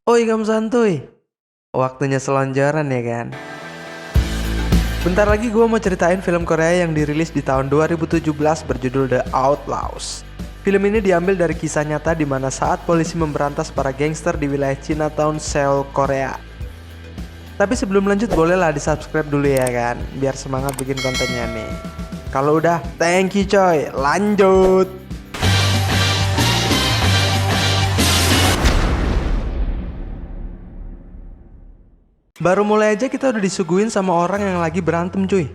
Oi kamu santuy, waktunya selonjoran ya kan. Bentar lagi gue mau ceritain film Korea yang dirilis di tahun 2017 berjudul The Outlaws. Film ini diambil dari kisah nyata di mana saat polisi memberantas para gangster di wilayah Chinatown, Seoul, Korea. Tapi sebelum lanjut bolehlah di subscribe dulu ya kan, biar semangat bikin kontennya nih. Kalau udah, thank you coy, lanjut. Baru mulai aja kita udah disuguhin sama orang yang lagi berantem cuy.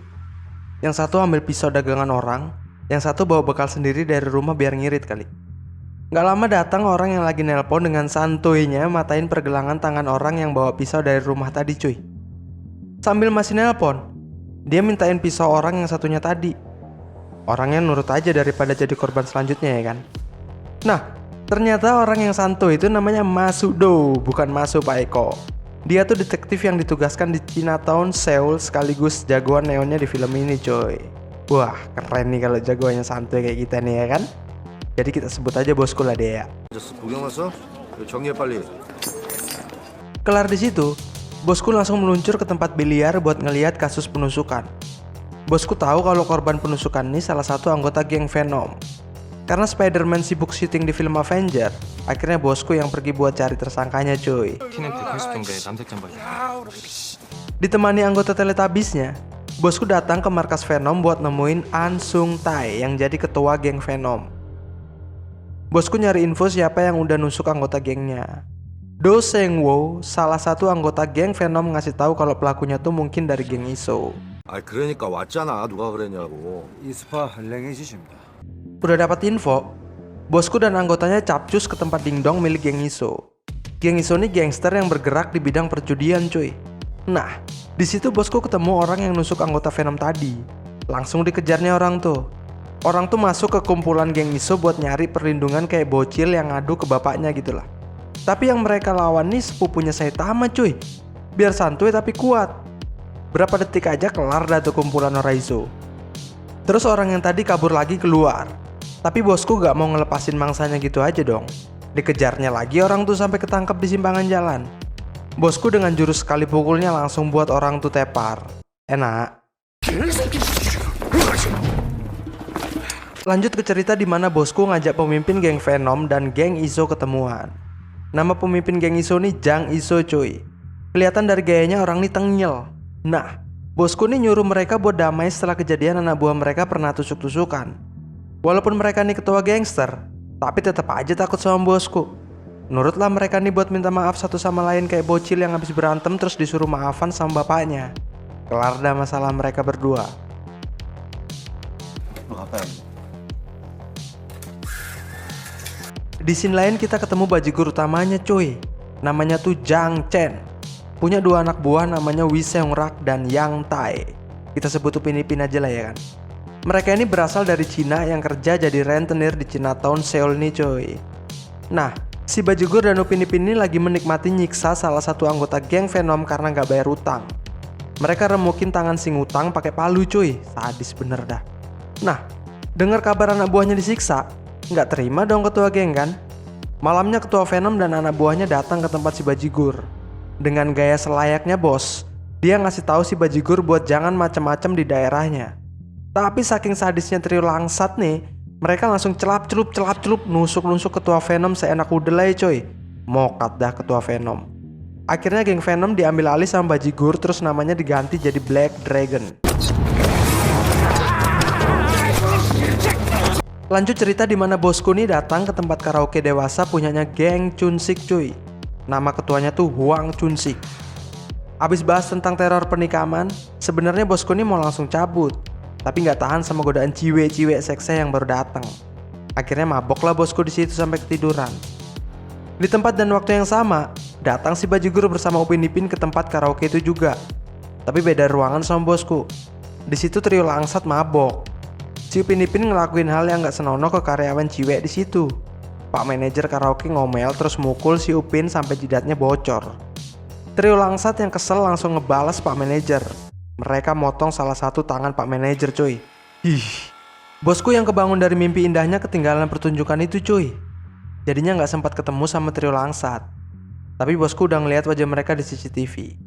Yang satu ambil pisau dagangan orang, yang satu bawa bekal sendiri dari rumah biar ngirit kali. Gak lama datang orang yang lagi nelpon dengan santuinya matain pergelangan tangan orang yang bawa pisau dari rumah tadi cuy. Sambil masih nelpon, dia mintain pisau orang yang satunya tadi. Orangnya nurut aja daripada jadi korban selanjutnya ya kan. Nah, ternyata orang yang santuy itu namanya Masudo, bukan Masu Pak Eko. Dia tuh detektif yang ditugaskan di Chinatown, Seoul, sekaligus jagoan neonnya di film ini coy. Wah keren nih kalau jagoannya santuy kayak kita nih ya kan. Jadi kita sebut aja bosku lah dia. Kelar di situ, bosku langsung meluncur ke tempat biliar buat ngelihat kasus penusukan. Bosku tahu kalau korban penusukan ini salah satu anggota geng Venom. Karena Spider-Man sibuk syuting di film Avenger, akhirnya bosku yang pergi buat cari tersangkanya cuy. Ditemani anggota Teletubbiesnya, bosku datang ke markas Venom buat nemuin An Sung Tae yang jadi ketua geng Venom. Bosku nyari info siapa yang udah nusuk anggota gengnya. Do Seng Wo, salah satu anggota geng Venom ngasih tahu kalau pelakunya tuh mungkin dari geng ISO. 그러니까 왔잖아. 누가 그랬냐고. 이스파 할랭해지십니다. Udah dapat info, bosku dan anggotanya capcus ke tempat dingdong milik geng ISO. Geng ISO ini gangster yang bergerak di bidang perjudian cuy. Nah, di situ bosku ketemu orang yang nusuk anggota Venom tadi. Langsung dikejarnya orang tuh. Orang tuh masuk ke kumpulan geng ISO buat nyari perlindungan kayak bocil yang ngadu ke bapaknya gitulah. Tapi yang mereka lawan nih sepupunya Saitama cuy. Biar santuy tapi kuat. Berapa detik aja kelar dah tuh kumpulan orang ISO. Terus orang yang tadi kabur lagi keluar. Tapi bosku gak mau ngelepasin mangsanya gitu aja dong. Dikejarnya lagi orang tuh sampai ketangkep di simpangan jalan. Bosku dengan jurus sekali pukulnya langsung buat orang tuh tepar. Enak. Lanjut ke cerita di mana bosku ngajak pemimpin geng Venom dan geng ISO ketemuan. Nama pemimpin geng ISO nih Jang ISO cuy. Kelihatan dari gayanya orang nih tengil. Nah, bosku nih nyuruh mereka buat damai setelah kejadian anak buah mereka pernah tusuk-tusukan. Walaupun mereka nih ketua gangster, tapi tetap aja takut sama bosku. Nurutlah mereka nih buat minta maaf satu sama lain kayak bocil yang habis berantem terus disuruh maafan sama bapaknya. Kelar dah masalah mereka berdua. Di scene lain kita ketemu bajigur utamanya cuy. Namanya tuh Jang Chen. Punya dua anak buah namanya Wee Seung Rak dan Yang Tae. Kita sebut Upin Ipin aja lah ya kan. Mereka ini berasal dari Cina yang kerja jadi rentenir di Chinatown, Seoul nih coy. Nah, si bajigur dan Upin Ipin ini lagi menikmati nyiksa salah satu anggota geng Venom karena gak bayar utang. Mereka remukin tangan si ngutang pakai palu cuy, sadis bener dah. Nah, dengar kabar anak buahnya disiksa, gak terima dong ketua geng kan. Malamnya ketua Venom dan anak buahnya datang ke tempat si bajigur. Dengan gaya selayaknya bos, dia ngasih tahu si bajigur buat jangan macem-macem di daerahnya. Tapi saking sadisnya trio langsat nih, mereka langsung celap-celup nusuk-nusuk ketua Venom seenak udelai coy. Mokat dah ketua Venom. Akhirnya geng Venom diambil alih sama bajigur terus namanya diganti jadi Black Dragon. Lanjut cerita di mana bosku nih datang ke tempat karaoke dewasa punyanya geng Chunsik cuy. Nama ketuanya tuh Hwang Chunsik. Abis bahas tentang teror pernikahan, sebenarnya bosku nih mau langsung cabut. Tapi nggak tahan sama godaan ciwe-ciwe seksnya yang baru datang. Akhirnya maboklah bosku di situ sampai ketiduran. Di tempat dan waktu yang sama, datang si bajigur bersama Upin Ipin ke tempat karaoke itu juga. Tapi beda ruangan sama bosku. Di situ trio langsat mabok. Si Upin Ipin ngelakuin hal yang nggak senonoh ke karyawan ciwe di situ. Pak manajer karaoke ngomel terus mukul si Upin sampai jidatnya bocor. Trio langsat yang kesel langsung ngebalas Pak manajer. Mereka motong salah satu tangan Pak manajer cuy. Bosku yang kebangun dari mimpi indahnya ketinggalan pertunjukan itu cuy. Jadinya nggak sempat ketemu sama trio Langsat. Tapi bosku udah ngeliat wajah mereka di CCTV.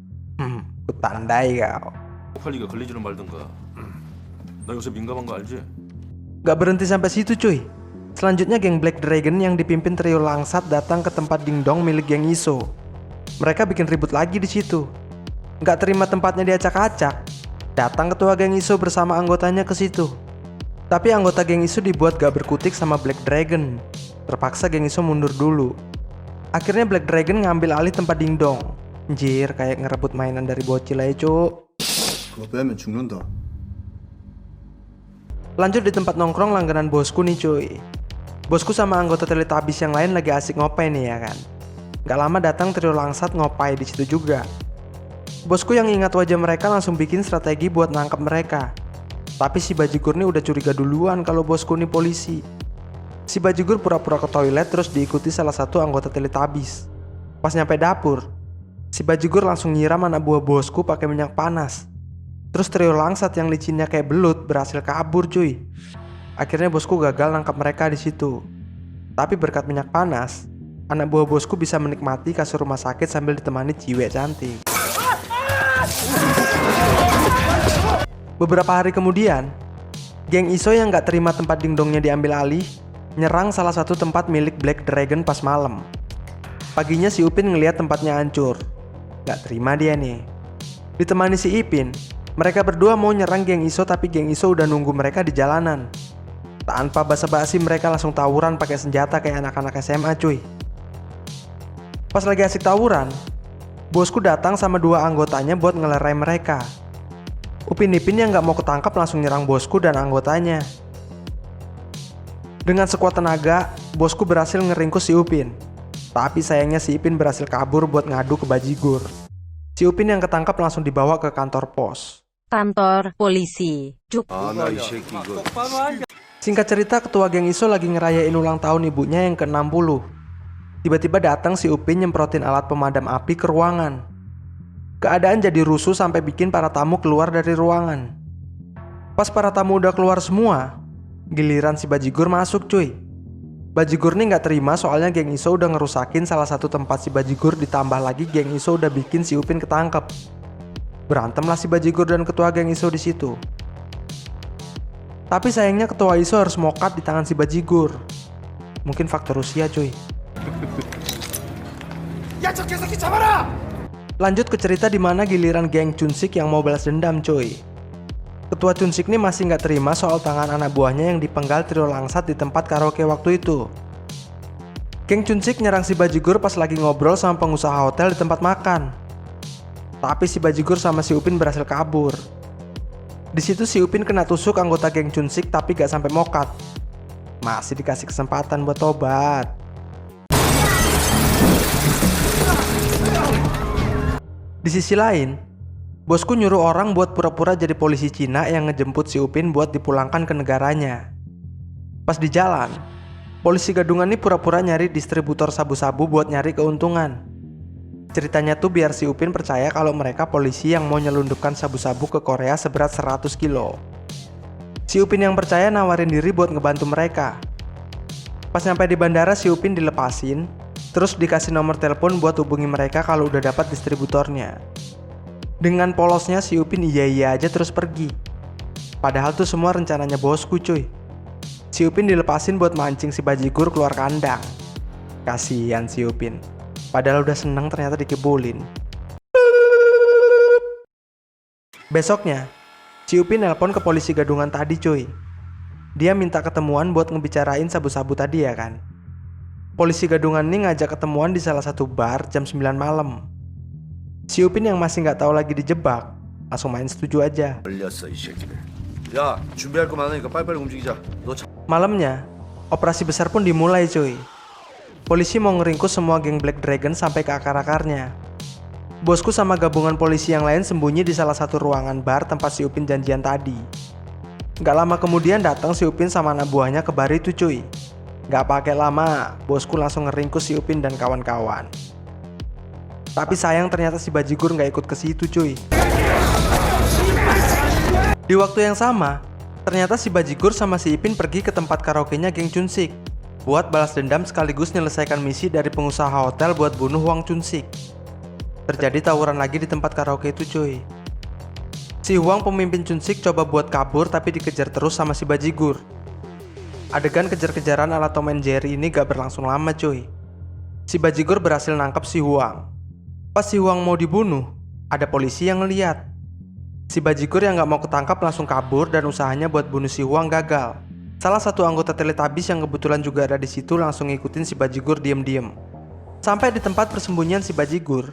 Ku tandai kau. 쪽팔리게 걸리지는 말든가. 나 요새 민감한 거 알지? Gak berhenti sampai situ cuy. Selanjutnya geng Black Dragon yang dipimpin trio Langsat datang ke tempat dingdong milik geng Iso. Mereka bikin ribut lagi di situ. Gak terima tempatnya diacak-acak, datang ketua geng Iso bersama anggotanya ke situ. Tapi anggota geng Iso dibuat gak berkutik sama Black Dragon. Terpaksa geng Iso mundur dulu. Akhirnya Black Dragon ngambil alih tempat dingdong. Anjir, kayak ngerebut mainan dari bocil aja cuk. 그거 빼면 죽는다. Lanjut di tempat nongkrong langganan bosku nih cuy. Bosku sama anggota Teletubbies yang lain lagi asik ngopai nih ya kan. Gak lama datang trio Langsat ngopai di situ juga. Bosku yang ingat wajah mereka langsung bikin strategi buat nangkep mereka. Tapi si Bajigur nih udah curiga duluan kalau bosku nih polisi. Si Bajigur pura-pura ke toilet terus diikuti salah satu anggota Teletubbies. Pas nyampe dapur, si Bajigur langsung nyiram anak buah bosku pakai minyak panas. Terus trio Langsat yang licinnya kayak belut berhasil kabur cuy. Akhirnya bosku gagal nangkap mereka di situ. Tapi berkat minyak panas, anak buah bosku bisa menikmati kasur rumah sakit sambil ditemani cewek cantik. Beberapa hari kemudian, geng Iso yang gak terima tempat dingdongnya diambil alih, nyerang salah satu tempat milik Black Dragon pas malam. Paginya si Upin ngeliat tempatnya hancur. Gak terima dia nih. Ditemani si Ipin, mereka berdua mau nyerang geng Iso tapi geng Iso udah nunggu mereka di jalanan. Tanpa basa-basi mereka langsung tawuran pakai senjata kayak anak-anak SMA cuy. Pas lagi asik tawuran, bosku datang sama dua anggotanya buat ngelerai mereka. Upin Ipin yang gak mau ketangkap langsung nyerang bosku dan anggotanya. Dengan sekuat tenaga, bosku berhasil ngeringkus si Upin. Tapi sayangnya si Ipin berhasil kabur buat ngadu ke Bajigur. Si Upin yang ketangkap langsung dibawa ke kantor pos. kantor polisi. 아, 나 이 새끼 이거. Singkat cerita, ketua geng Iso lagi ngerayain ulang tahun ibunya yang ke-60. Tiba-tiba datang si Upin nyemprotin alat pemadam api ke ruangan. Keadaan jadi rusuh sampai bikin para tamu keluar dari ruangan. Pas para tamu udah keluar semua, giliran si Bajigur masuk cuy. Bajigur nih gak terima soalnya geng Iso udah ngerusakin salah satu tempat si Bajigur, ditambah lagi geng Iso udah bikin si Upin ketangkep. Berantemlah si Bajigur dan ketua geng Iso di situ. Tapi sayangnya ketua Iso harus mokat di tangan si Bajigur. Mungkin faktor usia cuy. Lanjut ke cerita di mana giliran geng Chunsik yang mau balas dendam cuy. Ketua Chunsik nih masih nggak terima soal tangan anak buahnya yang dipenggal trio Langsat di tempat karaoke waktu itu. Geng Chunsik nyerang si Bajigur pas lagi ngobrol sama pengusaha hotel di tempat makan. Tapi si Bajigur sama si Upin berhasil kabur. Di situ si Upin kena tusuk anggota geng Chunsik tapi gak sampai mokat. Masih dikasih kesempatan buat tobat. Di sisi lain, bosku nyuruh orang buat pura-pura jadi polisi Cina yang ngejemput si Upin buat dipulangkan ke negaranya. Pas di jalan, polisi gadungan ini pura-pura nyari distributor sabu-sabu buat nyari keuntungan. Ceritanya tuh biar si Upin percaya kalau mereka polisi yang mau nyelundupkan sabu-sabu ke Korea seberat 100 kilo. Si Upin yang percaya nawarin diri buat ngebantu mereka. Pas sampai di bandara si Upin dilepasin, terus dikasih nomor telepon buat hubungi mereka kalau udah dapat distributornya. Dengan polosnya si Upin iya aja terus pergi. Padahal tuh semua rencananya bosku cuy. Si Upin dilepasin buat mancing si Bajigur keluar kandang. Kasian si Upin. Padahal udah seneng ternyata dikebulin. Besoknya, si Upin nelpon ke polisi gadungan tadi cuy. Dia minta ketemuan buat ngebicarain sabu-sabu tadi ya kan. Polisi gadungan ini ngajak ketemuan di salah satu bar jam 9 malam. Si Upin yang masih gak tahu lagi dijebak, langsung main setuju aja. 걸렸어 이 새끼들. 야, 준비할 거 많으니까 빨리빨리 움직이자. 너 Malamnya, operasi besar pun dimulai cuy. Polisi mau ngeringkus semua geng Black Dragon sampai ke akar-akarnya. Bosku sama gabungan polisi yang lain sembunyi di salah satu ruangan bar tempat si Upin janjian tadi. Gak lama kemudian datang si Upin sama anak buahnya ke bar itu cuy. Gak pakai lama, bosku langsung ngeringkus si Upin dan kawan-kawan. Tapi sayang ternyata si Bajigur gak ikut ke situ cuy. Di waktu yang sama, ternyata si Bajigur sama si Ipin pergi ke tempat karaoke-nya geng Chunsik. buat balas dendam sekaligus menyelesaikan misi dari pengusaha hotel buat bunuh Hwang Chun-sik. Terjadi tawuran lagi di tempat karaoke itu cuy. Si Hwang pemimpin Chun-sik coba buat kabur tapi dikejar terus sama si bajigur. Adegan kejar-kejaran ala Tom and Jerry ini gak berlangsung lama cuy. Si bajigur berhasil nangkap si Hwang. Pas si Hwang mau dibunuh, ada polisi yang ngeliat. Si bajigur yang gak mau ketangkap langsung kabur dan usahanya buat bunuh si Hwang gagal. Salah satu anggota Teletubbies yang kebetulan juga ada di situ langsung ngikutin si bajigur diem-diem. Sampai di tempat persembunyian si bajigur,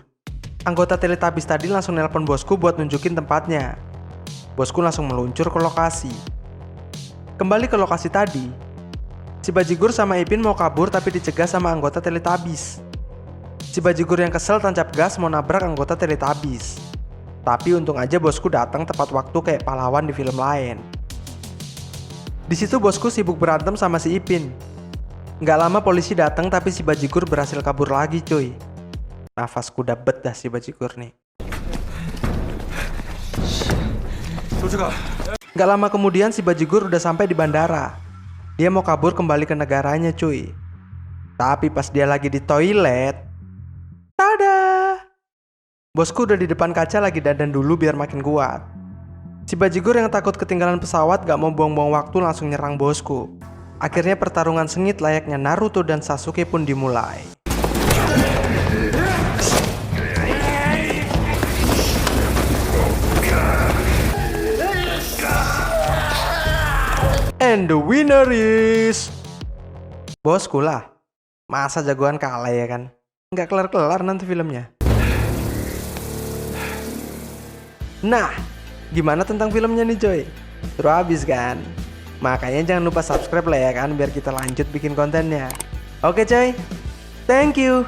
anggota Teletubbies tadi langsung nelpon bosku buat nunjukin tempatnya. Bosku langsung meluncur ke lokasi. Kembali ke lokasi tadi, si bajigur sama Ipin mau kabur tapi dicegah sama anggota Teletubbies. Si bajigur yang kesel tancap gas mau nabrak anggota Teletubbies. Tapi untung aja bosku datang tepat waktu kayak pahlawan di film lain. Di situ bosku sibuk berantem sama si Ipin. Nggak lama polisi datang tapi si bajigur berhasil kabur lagi cuy. Nafasku udah bet dah si bajigur nih. Nggak lama kemudian si bajigur udah sampai di bandara. Dia mau kabur kembali ke negaranya cuy. Tapi pas dia lagi di toilet, tada! Bosku udah di depan kaca lagi dandan dulu biar makin kuat. Si bajigur yang takut ketinggalan pesawat gak mau buang-buang waktu langsung nyerang bosku. Akhirnya pertarungan sengit layaknya Naruto dan Sasuke pun dimulai. And the winner is... bosku lah. Masa jagoan kalah ya kan? Nggak kelar-kelar nanti filmnya. Nah, gimana tentang filmnya nih coy? Seru abis kan? Makanya jangan lupa subscribe lah ya kan, biar kita lanjut bikin kontennya. Oke coy, thank you.